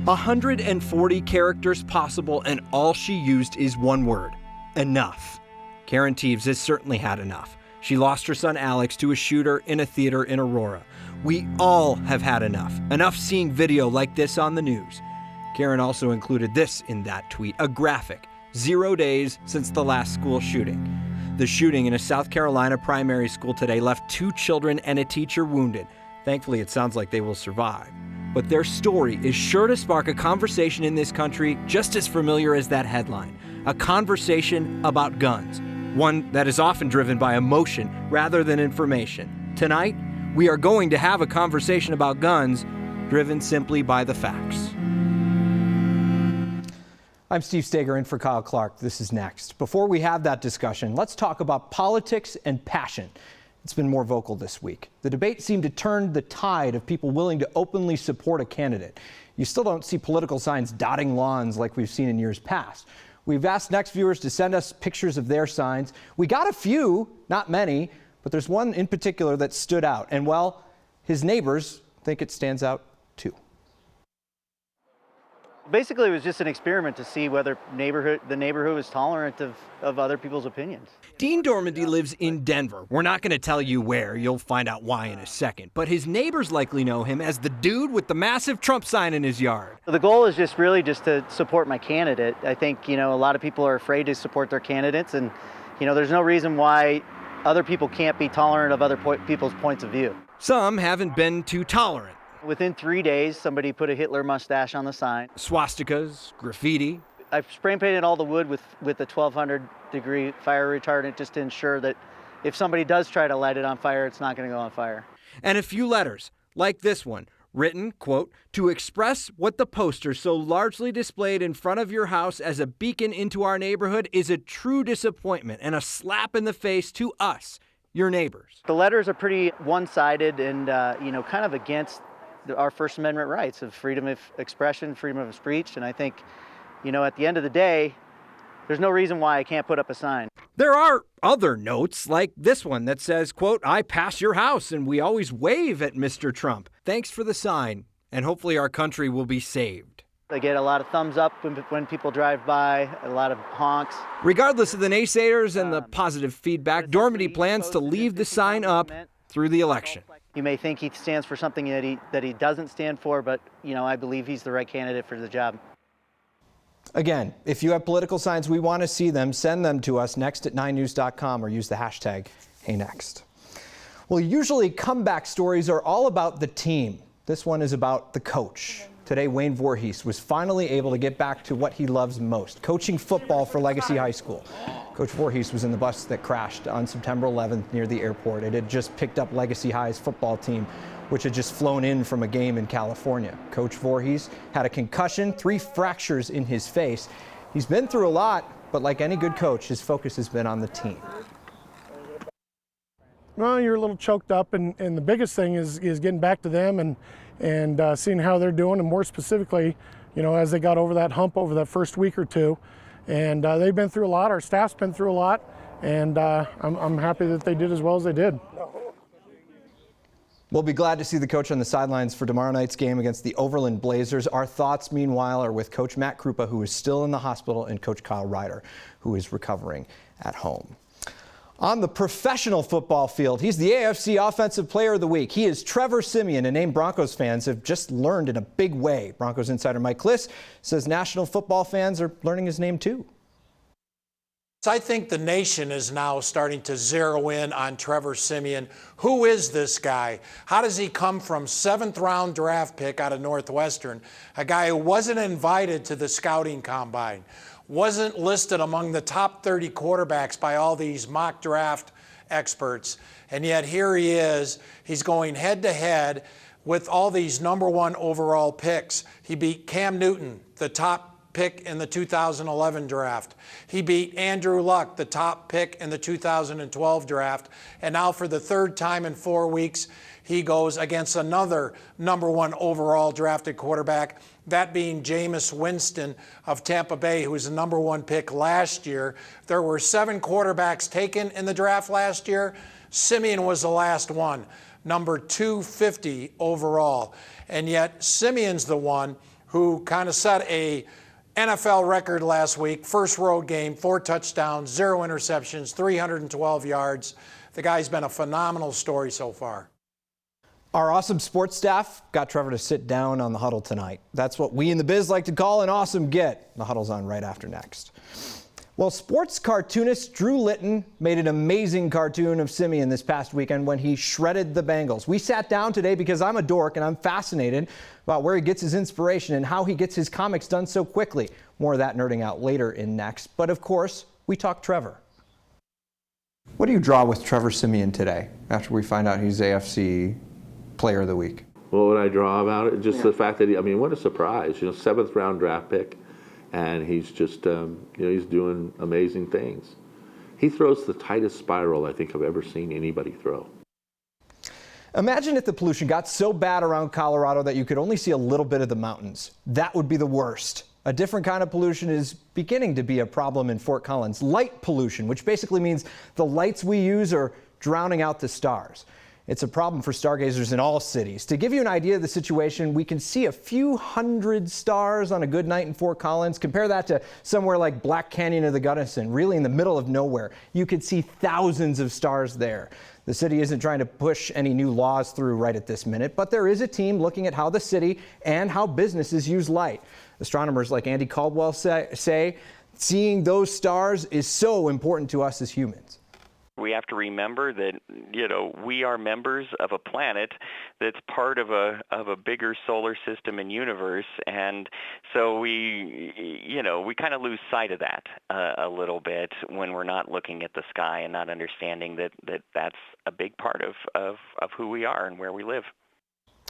140 characters possible, and all she used is one word: enough. Karen Teeves has certainly had enough. She lost her son Alex to a shooter in a theater in Aurora. We all have had enough. Enough seeing video like this on the news. Karen also included this in that tweet, a graphic: 0 days since the last school shooting. The shooting in a South Carolina primary school today left 2 children and a teacher wounded. Thankfully, it sounds like they will survive. But their story is sure to spark a conversation in this country just as familiar as that headline. A conversation about guns. One that is often driven by emotion rather than information. Tonight, we are going to have a conversation about guns driven simply by the facts. I'm Steve Steger in for Kyle Clark. This is Next. Before we have that discussion, let's talk about politics and passion. It's been more vocal this week. The debate seemed to turn the tide of people willing to openly support a candidate. You still don't see political signs dotting lawns like we've seen in years past. We've asked Next viewers to send us pictures of their signs. We got a few, not many, but there's one in particular that stood out. And well, his neighbors think it stands out too. Basically, it was just an experiment to see whether the neighborhood was tolerant of other people's opinions. Dean Dormandy lives in Denver. We're not going to tell you where. You'll find out why in a second. But his neighbors likely know him as the dude with the massive Trump sign in his yard. The goal is just to support my candidate. I think, a lot of people are afraid to support their candidates, and, there's no reason why other people can't be tolerant of other people's points of view. Some haven't been too tolerant. Within 3 days, somebody put a Hitler mustache on the sign. Swastikas, graffiti. I've spray painted all the wood with a 1200-degree fire retardant just to ensure that if somebody does try to light it on fire, it's not going to go on fire. And a few letters, like this one, written, quote, to express what the poster so largely displayed in front of your house as a beacon into our neighborhood is a true disappointment and a slap in the face to us, your neighbors. The letters are pretty one-sided and, kind of against our First Amendment rights of freedom of expression, freedom of speech. And I think, at the end of the day, there's no reason why I can't put up a sign. There are other notes like this one that says, quote, I pass your house and we always wave at Mr. Trump. Thanks for the sign, and hopefully our country will be saved. I get a lot of thumbs up when people drive by, a lot of honks. Regardless of the naysayers and the positive feedback, Dormandy plans to leave the sign up through the election. You may think he stands for something that he doesn't stand for, but, I believe he's the right candidate for the job. Again, if you have political signs, we want to see them. Send them to us next@9news.com or use the hashtag #HeyNext. Well, usually comeback stories are all about the team. This one is about the coach. Today, Wayne Voorhees was finally able to get back to what he loves most, coaching football for Legacy High School. Coach Voorhees was in the bus that crashed on September 11th near the airport. It had just picked up Legacy High's football team, which had just flown in from a game in California. Coach Voorhees had a concussion, 3 fractures in his face. He's been through a lot, but like any good coach, his focus has been on the team. Well, you're a little choked up, and the biggest thing is getting back to them and seeing how they're doing, and more specifically, as they got over that hump over that first week or two. And they've been through a lot, our staff's been through a lot, and I'm happy that they did as well as they did. We'll be glad to see the coach on the sidelines for tomorrow night's game against the Overland Blazers. Our thoughts, meanwhile, are with Coach Matt Krupa, who is still in the hospital, and Coach Kyle Ryder, who is recovering at home. On the professional football field, he's the AFC Offensive Player of the Week. He is Trevor Siemian, a name Broncos fans have just learned in a big way. Broncos insider Mike Kliss says national football fans are learning his name too. I think the nation is now starting to zero in on Trevor Siemian. Who is this guy? How does he come from 7th-round draft pick out of Northwestern, a guy who wasn't invited to the scouting combine, wasn't listed among the top 30 quarterbacks by all these mock draft experts, and yet here he is. He's going head-to-head with all these #1 overall picks. He beat Cam Newton, the top pick in the 2011 draft. He beat Andrew Luck, the top pick in the 2012 draft. And now for the 3rd time in 4 weeks, he goes against another #1 overall drafted quarterback, that being Jameis Winston of Tampa Bay, who was the #1 pick last year. There were 7 quarterbacks taken in the draft last year. Siemian was the last one, number 250 overall. And yet Siemian's the one who kind of set a NFL record last week. First road game, 4 touchdowns, 0 interceptions, 312 yards. The guy's been a phenomenal story so far. Our awesome sports staff got Trevor to sit down on the huddle tonight. That's what we in the biz like to call an awesome get. The huddle's on right after next. Well, sports cartoonist Drew Litton made an amazing cartoon of Siemian this past weekend when he shredded the Bengals. We sat down today because I'm a dork and I'm fascinated about where he gets his inspiration and how he gets his comics done so quickly. More of that nerding out later in Next. But of course, we talk Trevor. What do you draw with Trevor Siemian today after we find out he's AFC Player of the Week? What would I draw about it? Just the fact that, what a surprise. 7th round draft pick. And he's just, he's doing amazing things. He throws the tightest spiral I think I've ever seen anybody throw. Imagine if the pollution got so bad around Colorado that you could only see a little bit of the mountains. That would be the worst. A different kind of pollution is beginning to be a problem in Fort Collins. Light pollution, which basically means the lights we use are drowning out the stars. It's a problem for stargazers in all cities. To give you an idea of the situation, we can see a few hundred stars on a good night in Fort Collins. Compare that to somewhere like Black Canyon of the Gunnison, really in the middle of nowhere. You could see thousands of stars there. The city isn't trying to push any new laws through right at this minute, but there is a team looking at how the city and how businesses use light. Astronomers like Andy Caldwell say seeing those stars is so important to us as humans. We have to remember that, we are members of a planet that's part of a bigger solar system and universe, and so we kind of lose sight of that a little bit when we're not looking at the sky and not understanding that's a big part of who we are and where we live.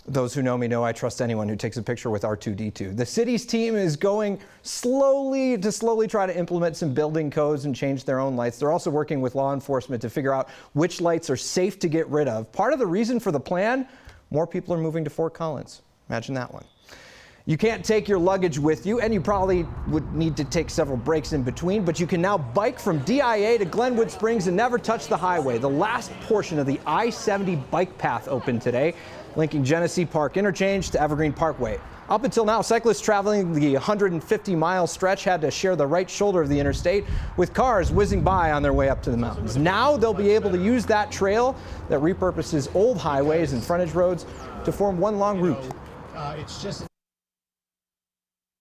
Those who know me know I trust anyone who takes a picture with R2-D2. The city's team is going slowly try to implement some building codes and change their own lights. They're also working with law enforcement to figure out which lights are safe to get rid of. Part of the reason for the plan, more people are moving to Fort Collins. Imagine that one. You can't take your luggage with you, and you probably would need to take several breaks in between, but you can now bike from DIA to Glenwood Springs and never touch the highway. The last portion of the I-70 bike path opened today, linking Genesee Park Interchange to Evergreen Parkway. Up until now, cyclists traveling the 150-mile stretch had to share the right shoulder of the interstate with cars whizzing by on their way up to the mountains. Now they'll be able to use that trail that repurposes old highways and frontage roads to form one long route.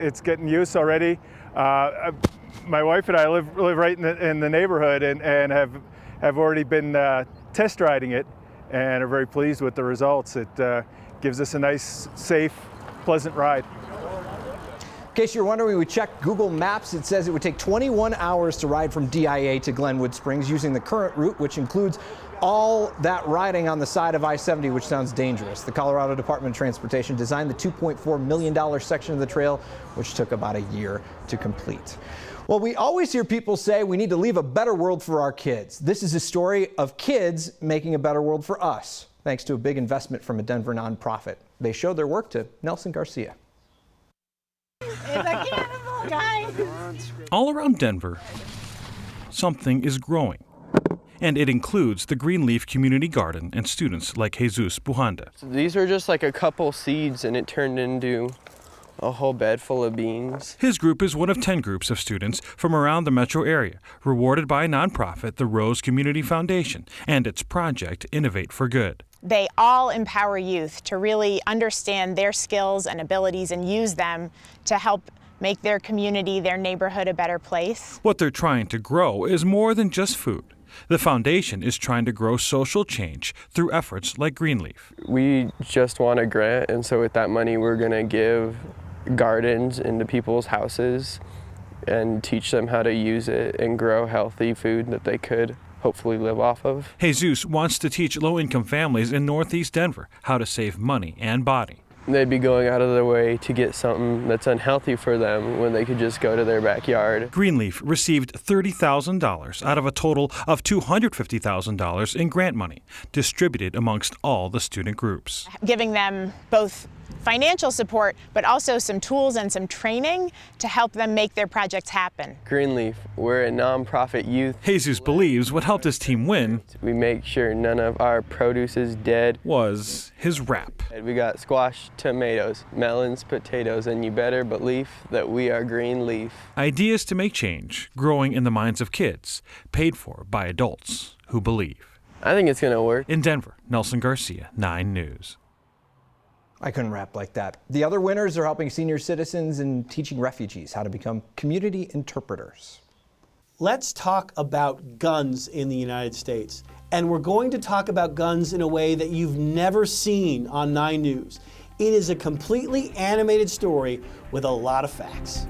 It's getting used already. My wife and I live right in the neighborhood and have already been test riding it and are very pleased with the results. It gives us a nice, safe, pleasant ride. In case you're wondering, we checked Google Maps. It says it would take 21 hours to ride from DIA to Glenwood Springs using the current route, which includes all that riding on the side of I-70, which sounds dangerous. The Colorado Department of Transportation designed the $2.4 million section of the trail, which took about a year to complete. Well, we always hear people say we need to leave a better world for our kids. This is a story of kids making a better world for us, thanks to a big investment from a Denver nonprofit. They showed their work to Nelson Garcia. It's a cannibal, guys! All around Denver, something is growing. And it includes the Greenleaf Community Garden and students like Jesus Buhanda. These were just like a couple seeds and it turned into a whole bed full of beans. His group is one of 10 groups of students from around the metro area, rewarded by a nonprofit, the Rose Community Foundation, and its project Innovate for Good. They all empower youth to really understand their skills and abilities and use them to help make their community, their neighborhood a better place. What they're trying to grow is more than just food. The foundation is trying to grow social change through efforts like Greenleaf. We just want a grant, and so with that money we're going to give gardens into people's houses and teach them how to use it and grow healthy food that they could hopefully live off of. Jesus wants to teach low-income families in Northeast Denver how to save money and body. They'd be going out of their way to get something that's unhealthy for them when they could just go to their backyard. Greenleaf received $30,000 out of a total of $250,000 in grant money, distributed amongst all the student groups. Giving them both financial support, but also some tools and some training to help them make their projects happen. Greenleaf, we're a nonprofit youth. Jesus believes what helped his team win We make sure none of our produce is dead. was his rap. We got squash, tomatoes, melons, potatoes, and you better believe that we are Greenleaf. Ideas to make change, growing in the minds of kids, paid for by adults who believe. I think it's gonna work. In Denver, Nelson Garcia, 9 News. I couldn't rap like that. The other winners are helping senior citizens and teaching refugees how to become community interpreters. Let's talk about guns in the United States. And we're going to talk about guns in a way that you've never seen on 9 News. It is a completely animated story with a lot of facts.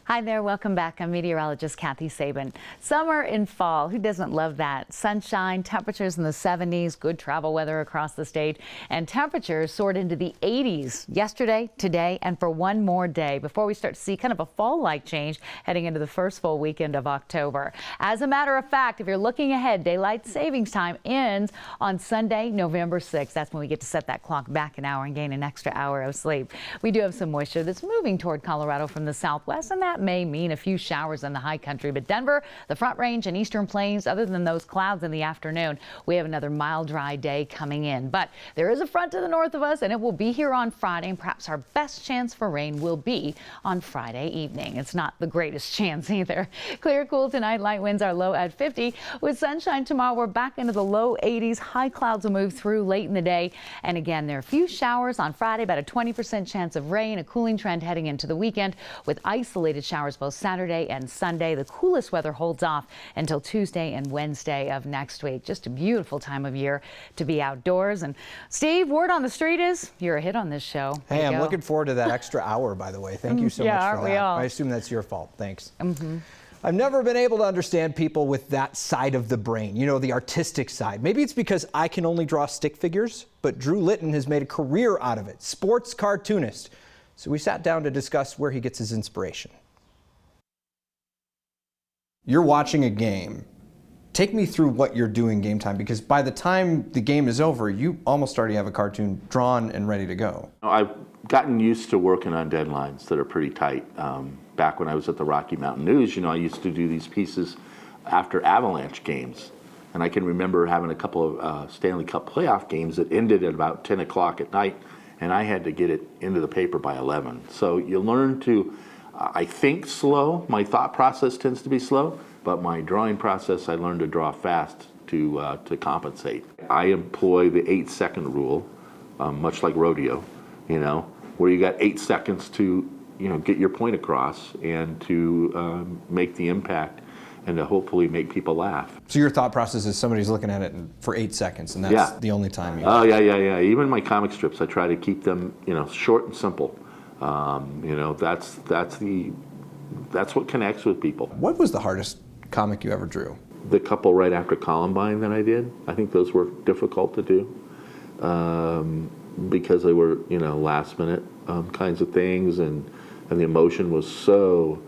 Hi there, welcome back. I'm meteorologist Kathy Sabin. Summer and fall, who doesn't love that? Sunshine, temperatures in the 70s, good travel weather across the state, and temperatures soared into the 80s yesterday, today, and for one more day before we start to see kind of a fall-like change heading into the first full weekend of October. As a matter of fact, if you're looking ahead, daylight savings time ends on Sunday, November 6th. That's when we get to set that clock back an hour and gain an extra hour of sleep. We do have some moisture that's moving toward Colorado from the southwest, and that may mean a few showers in the high country, but Denver, the Front Range and Eastern Plains, other than those clouds in the afternoon, we have another mild, dry day coming in. But there is a front to the north of us, and it will be here on Friday, and perhaps our best chance for rain will be on Friday evening. It's not the greatest chance either. Clear, cool tonight. Light winds are low at 50. With sunshine tomorrow, we're back into the low 80s. High clouds will move through late in the day. And again, there are a few showers on Friday, about a 20% chance of rain, a cooling trend heading into the weekend with isolated showers both Saturday and Sunday. The coolest weather holds off until Tuesday and Wednesday of next week. Just a beautiful time of year to be outdoors. And Steve, word on the street is you're a hit on this show. Hey, I'm looking forward to that extra hour, by the way. Thank you so much for aren't that. we all? I assume that's your fault. Thanks. I've never been able to understand people with that side of the brain, you know, the artistic side. Maybe it's because I can only draw stick figures, but Drew Litton has made a career out of it. Sports cartoonist. So we sat down to discuss where he gets his inspiration. You're watching a game. Take me through what you're doing game time, because by the time the game is over, you almost already have a cartoon drawn and ready to go. I've gotten used to working on deadlines that are pretty tight. Back when I was at the Rocky Mountain News, you know, I used to do these pieces after Avalanche games. And I can remember having a couple of Stanley Cup playoff games that ended at about 10 o'clock at night, and I had to get it into the paper by 11. So you learn to, I think slow. My thought process tends to be slow, but my drawing process, I learned to draw fast to compensate. I employ the 8-second rule, much like rodeo, you know, where you got 8 seconds to, you know, get your point across and to make the impact and to hopefully make people laugh. So your thought process is somebody's looking at it for 8 seconds, and that's the only time you... Oh, yeah. Even my comic strips, I try to keep them, you know, short and simple. You know, that's what connects with people. What was the hardest comic you ever drew? The couple right after Columbine that I did, I think those were difficult to do because they were, you know, last minute kinds of things, and the emotion was so,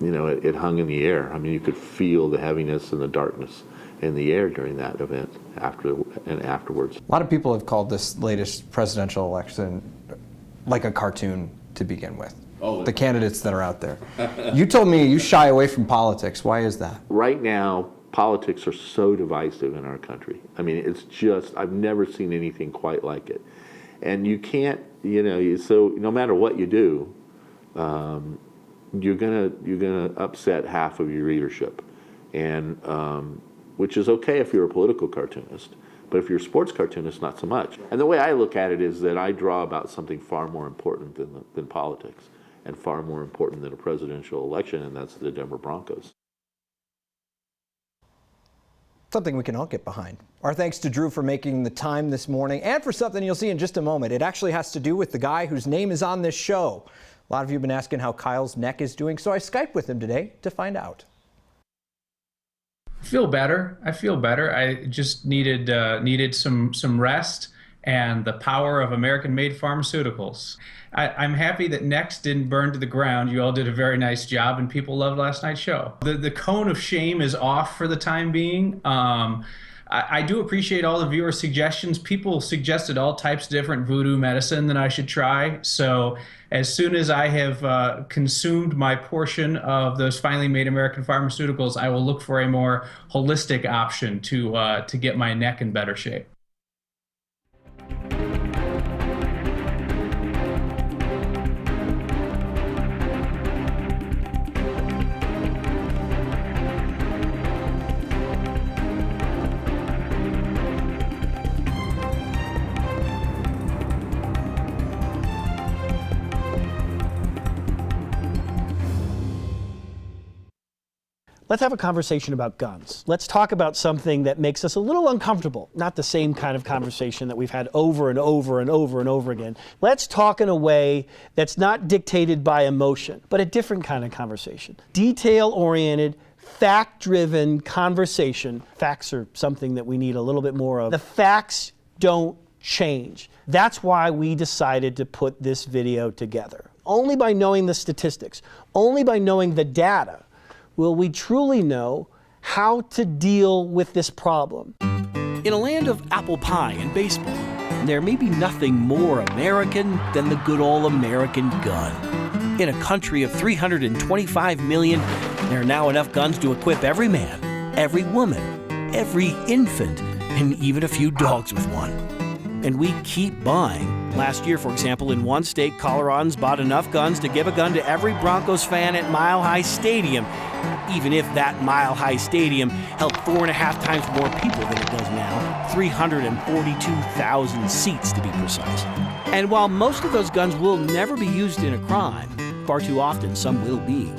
you know, it hung in the air. I mean, you could feel the heaviness and the darkness in the air during that event afterwards. A lot of people have called this latest presidential election like a cartoon to begin with. The candidates that are out there. You told me you shy away from politics. Why is that? Right now, politics are so divisive in our country. I mean, it's just, I've never seen anything quite like it. And you can't, you know, so no matter what you do, you're gonna upset half of your readership, and which is okay if you're a political cartoonist, but if you're a sports cartoonist, not so much. And the way I look at it is that I draw about something far more important than politics, and far more important than a presidential election, and that's the Denver Broncos. Something we can all get behind. Our thanks to Drew for making the time this morning, and for something you'll see in just a moment. It actually has to do with the guy whose name is on this show. A lot of you have been asking how Kyle's neck is doing, so I Skyped with him today to find out. I feel better. I just needed some rest and the power of American-made pharmaceuticals. I'm happy that Next didn't burn to the ground. You all did a very nice job, and people loved last night's show. The cone of shame is off for the time being. I do appreciate all the viewer suggestions. People suggested all types of different voodoo medicine that I should try. So as soon as I have consumed my portion of those finally made American pharmaceuticals, I will look for a more holistic option to get my neck in better shape. Let's have a conversation about guns. Let's talk about something that makes us a little uncomfortable. Not the same kind of conversation that we've had over and over and over and over again. Let's talk in a way that's not dictated by emotion, but a different kind of conversation. Detail-oriented, fact-driven conversation. Facts are something that we need a little bit more of. The facts don't change. That's why we decided to put this video together. Only by knowing the statistics, only by knowing the data, will we truly know how to deal with this problem. In a land of apple pie and baseball, there may be nothing more American than the good old American gun. In a country of 325 million, there are now enough guns to equip every man, every woman, every infant, and even a few dogs with one. And we keep buying. Last year, for example, in one state, Coloradans bought enough guns to give a gun to every Broncos fan at Mile High Stadium, even if that Mile High Stadium held 4.5 times more people than it does now, 342,000 seats to be precise. And while most of those guns will never be used in a crime, far too often some will be.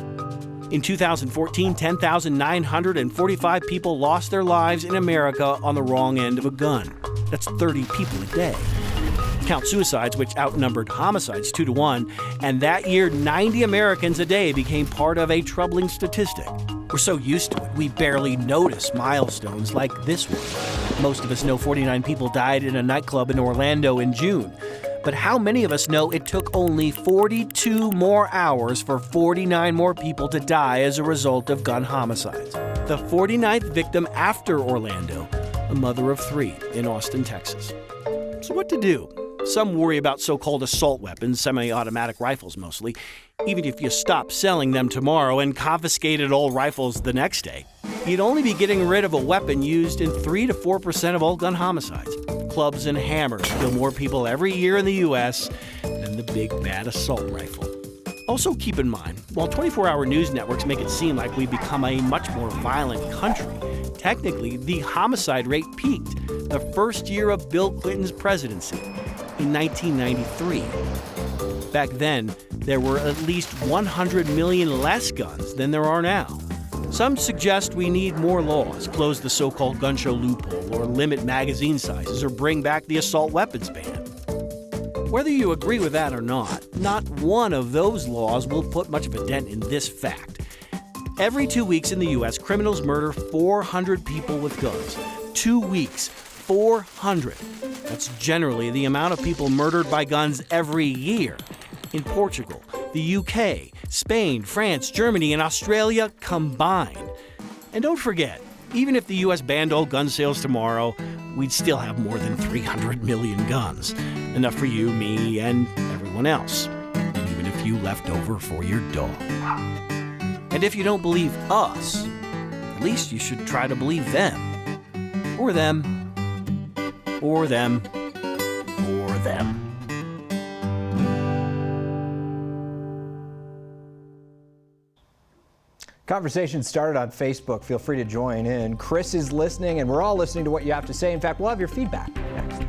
In 2014, 10,945 people lost their lives in America on the wrong end of a gun. That's 30 people a day. Count suicides, which outnumbered homicides 2-to-1, and that year 90 Americans a day became part of a troubling statistic. We're so used to it, we barely notice milestones like this one. Most of us know 49 people died in a nightclub in Orlando in June. But how many of us know it took only 42 more hours for 49 more people to die as a result of gun homicides? The 49th victim after Orlando, a mother of 3 in Austin, Texas. So what to do? Some worry about so-called assault weapons, semi-automatic rifles mostly. Even if you stop selling them tomorrow and confiscated all rifles the next day, you'd only be getting rid of a weapon used in 3 to 4% of all gun homicides. Clubs and hammers kill more people every year in the U.S. than the big bad assault rifle. Also keep in mind, while 24-hour news networks make it seem like we've become a much more violent country, technically the homicide rate peaked the first year of Bill Clinton's presidency in 1993. Back then, there were at least 100 million less guns than there are now. Some suggest we need more laws, close the so-called gun show loophole, or limit magazine sizes, or bring back the assault weapons ban. Whether you agree with that or not one of those laws will put much of a dent in this fact. Every 2 weeks in the U.S., criminals murder 400 people with guns. 2 weeks, 400. That's generally the amount of people murdered by guns every year. In Portugal, the UK, Spain, France, Germany, and Australia combined. And don't forget, even if the U.S. banned all gun sales tomorrow, we'd still have more than 300 million guns. Enough for you, me, and everyone else. Even a few left over for your dog. And if you don't believe us, at least you should try to believe them. Or them. Or them. Or them. Conversation started on Facebook. Feel free to join in. Chris is listening, and we're all listening to what you have to say. In fact, we'll have your feedback next.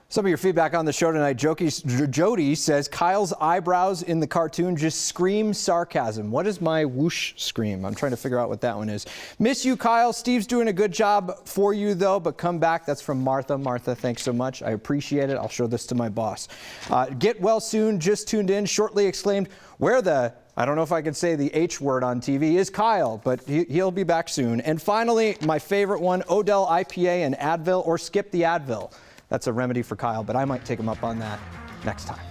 Some of your feedback on the show tonight. Jody says Kyle's eyebrows in the cartoon just scream sarcasm. What is my whoosh scream? I'm trying to figure out what that one is. Miss you, Kyle. Steve's doing a good job for you, though, but come back. That's from Martha. Martha, thanks so much. I appreciate it. I'll show this to my boss. Get well soon. Just tuned in. Shortly exclaimed, where the... I don't know if I can say the H word on TV, is Kyle, but he'll be back soon. And finally, my favorite one, Odell IPA and Advil, or skip the Advil. That's a remedy for Kyle, but I might take him up on that next time.